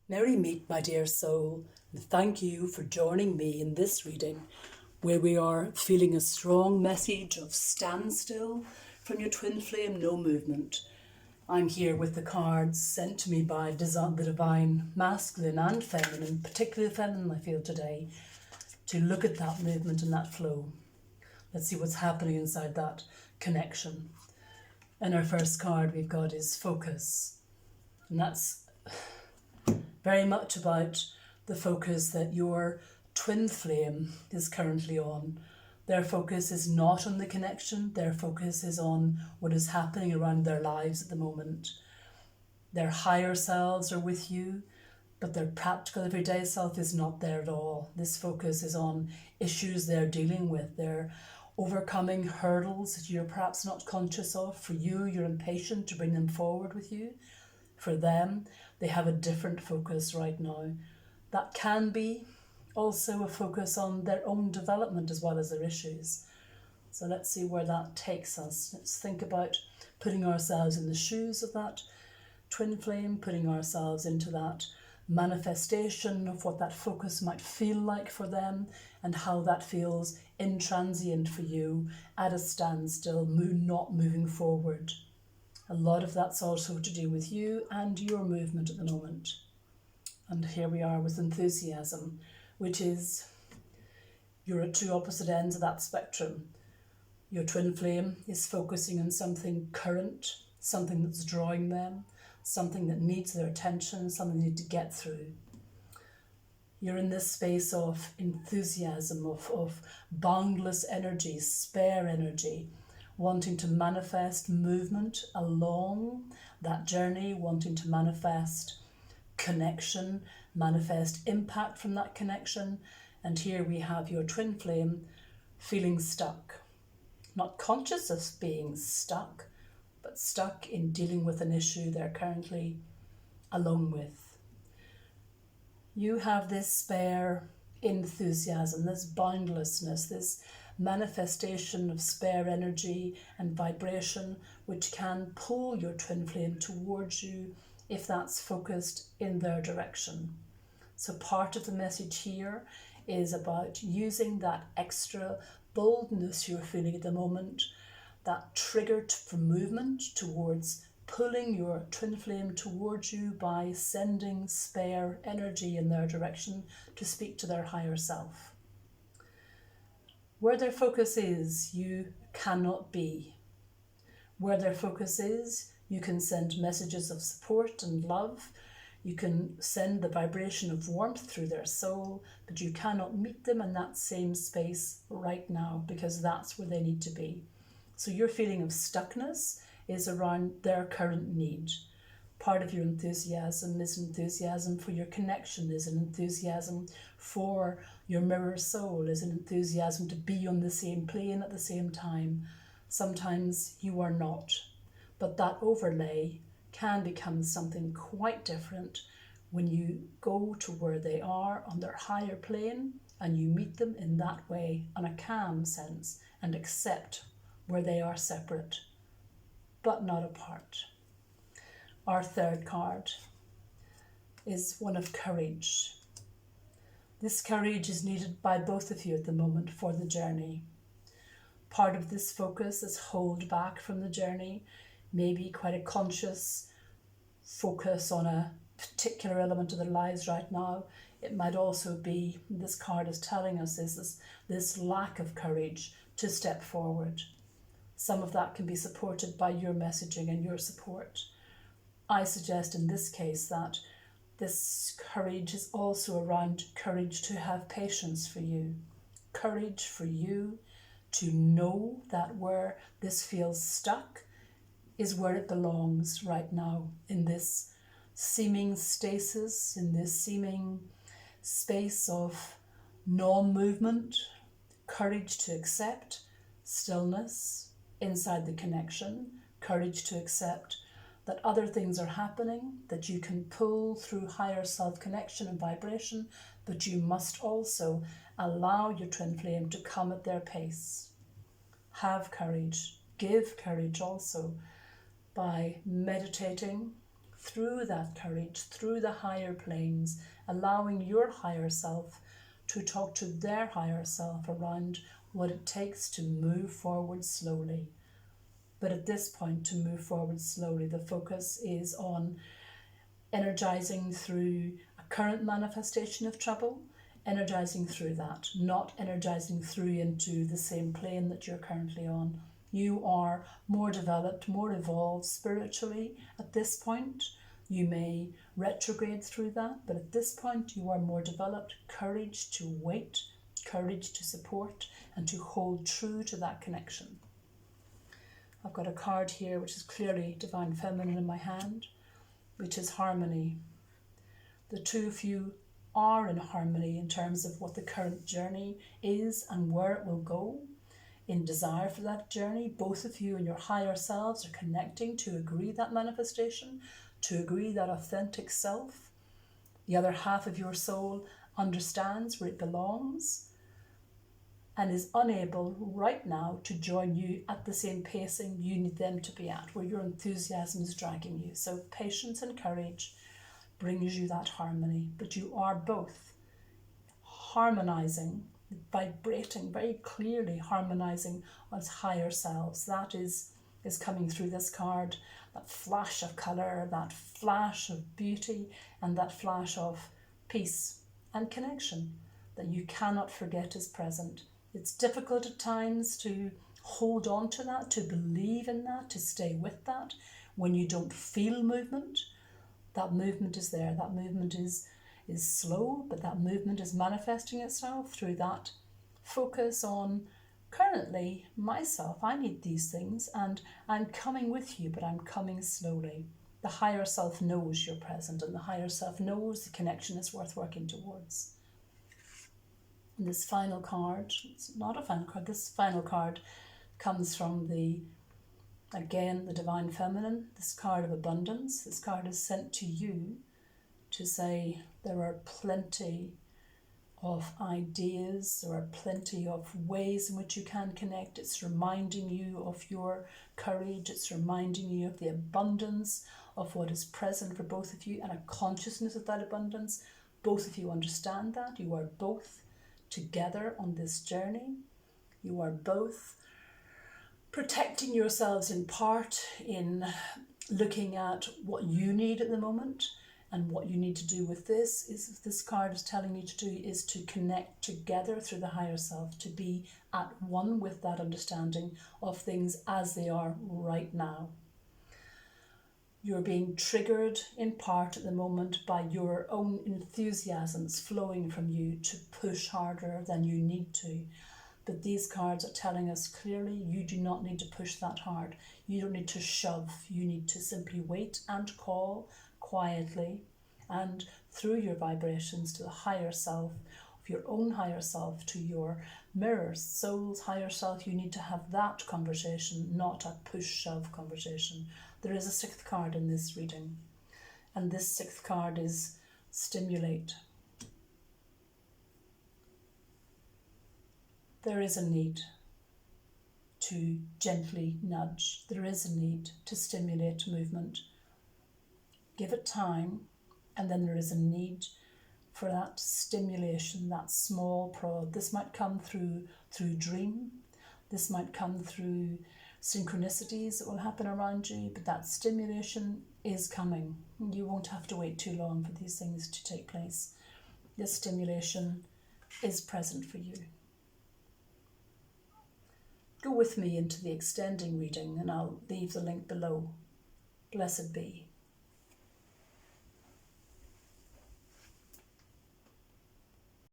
Merry meet, my dear soul, and thank you for joining me in this reading where we are feeling a strong message of standstill from your twin flame, no movement. I'm here with the cards sent to me by the divine masculine and feminine, particularly feminine I feel today, to look at that movement and that flow. Let's see what's happening inside that connection. And our first card we've got is focus. And that's very much about the focus that your twin flame is currently on. Their focus is not on the connection, their focus is on what is happening around their lives at the moment. Their higher selves are with you, but their practical everyday self is not there at all. This focus is on issues they're dealing with. They're overcoming hurdles that you're perhaps not conscious of. For you, you're impatient to bring them forward with you. For them, they have a different focus right now. That can be also a focus on their own development as well as their issues. So let's see where that takes us. Let's think about putting ourselves in the shoes of that twin flame, putting ourselves into that manifestation of what that focus might feel like for them and how that feels intransient for you at a standstill, not moving forward. A lot of that's also to do with you and your movement at the moment. And here we are with enthusiasm, which is you're at two opposite ends of that spectrum. Your twin flame is focusing on something current, something that's drawing them, something that needs their attention, something they need to get through. You're in this space of enthusiasm, of boundless energy, spare energy, wanting to manifest movement along that journey, wanting to manifest connection, manifest impact from that connection. And here we have your twin flame feeling stuck, not conscious of being stuck, but stuck in dealing with an issue they're currently alone with. You have this spare enthusiasm, this boundlessness, this manifestation of spare energy and vibration, which can pull your twin flame towards you if that's focused in their direction. So part of the message here is about using that extra boldness you're feeling at the moment, that trigger for movement towards pulling your twin flame towards you by sending spare energy in their direction to speak to their higher self. Where their focus is, you cannot be. Where their focus is, you can send messages of support and love. You can send the vibration of warmth through their soul, but you cannot meet them in that same space right now because that's where they need to be. So your feeling of stuckness is around their current need. Part of your enthusiasm is enthusiasm for your connection, is an enthusiasm for your mirror soul, is an enthusiasm to be on the same plane at the same time. Sometimes you are not, but that overlay can become something quite different when you go to where they are on their higher plane and you meet them in that way on a calm sense and accept where they are separate, but not apart. Our third card is one of courage. This courage is needed by both of you at the moment for the journey. Part of this focus is hold back from the journey, maybe quite a conscious focus on a particular element of their lives right now. It might also be, this card is telling us, is this lack of courage to step forward. Some of that can be supported by your messaging and your support. I suggest in this case that this courage is also around courage to have patience for you. Courage for you to know that where this feels stuck is where it belongs right now, in this seeming stasis, in this seeming space of non-movement. Courage to accept stillness inside the connection. Courage to accept that other things are happening, that you can pull through higher self-connection and vibration, but you must also allow your twin flame to come at their pace. Have courage. Give courage also by meditating, through that courage, through the higher planes, allowing your higher self to talk to their higher self around what it takes to move forward slowly. But at this point, to move forward slowly, the focus is on energizing through a current manifestation of trouble, energizing through that, not energizing through into the same plane that you're currently on. You are more developed, more evolved spiritually at this point. You may retrograde through that, but at this point you are more developed. Courage to wait, courage to support, and to hold true to that connection. I've got a card here which is clearly Divine Feminine in my hand, which is harmony. The two of you are in harmony in terms of what the current journey is and where it will go. In desire for that journey, both of you and your higher selves are connecting to agree that manifestation, to agree that authentic self. The other half of your soul understands where it belongs and is unable right now to join you at the same pacing you need them to be at, where your enthusiasm is dragging you. So patience and courage brings you that harmony, but you are both harmonizing, vibrating, very clearly harmonizing as higher selves. That is coming through this card, that flash of colour, that flash of beauty, and that flash of peace and connection that you cannot forget is present. It's difficult at times to hold on to that, to believe in that, to stay with that when you don't feel movement. That movement is there. That movement is slow, but that movement is manifesting itself through that focus on currently myself. I need these things and I'm coming with you, but I'm coming slowly. The higher self knows you're present, and the higher self knows the connection is worth working towards. And this final card, it's not a final card, this final card comes from the Divine Feminine, this card of abundance. This card is sent to you to say there are plenty of ideas, there are plenty of ways in which you can connect. It's reminding you of your courage, it's reminding you of the abundance of what is present for both of you and a consciousness of that abundance. Both of you understand that. You are both together on this journey. You are both protecting yourselves in part in looking at what you need at the moment. And what you need to do with this card is telling you to do is to connect together through the higher self, to be at one with that understanding of things as they are right now. You're being triggered in part at the moment by your own enthusiasms flowing from you to push harder than you need to. But these cards are telling us clearly you do not need to push that hard. You don't need to shove. You need to simply wait and call quietly and through your vibrations to the higher self, of your own higher self, to your mirror, soul's higher self. You need to have that conversation, not a push-shove conversation. There is a sixth card in this reading, and this sixth card is stimulate. There is a need to gently nudge. There is a need to stimulate movement. Give it time, and then there is a need for that stimulation, that small prod. This might come through dream. This might come through synchronicities that will happen around you, but that stimulation is coming. You won't have to wait too long for these things to take place. This stimulation is present for you. Go with me into the extending reading, and I'll leave the link below. Blessed be.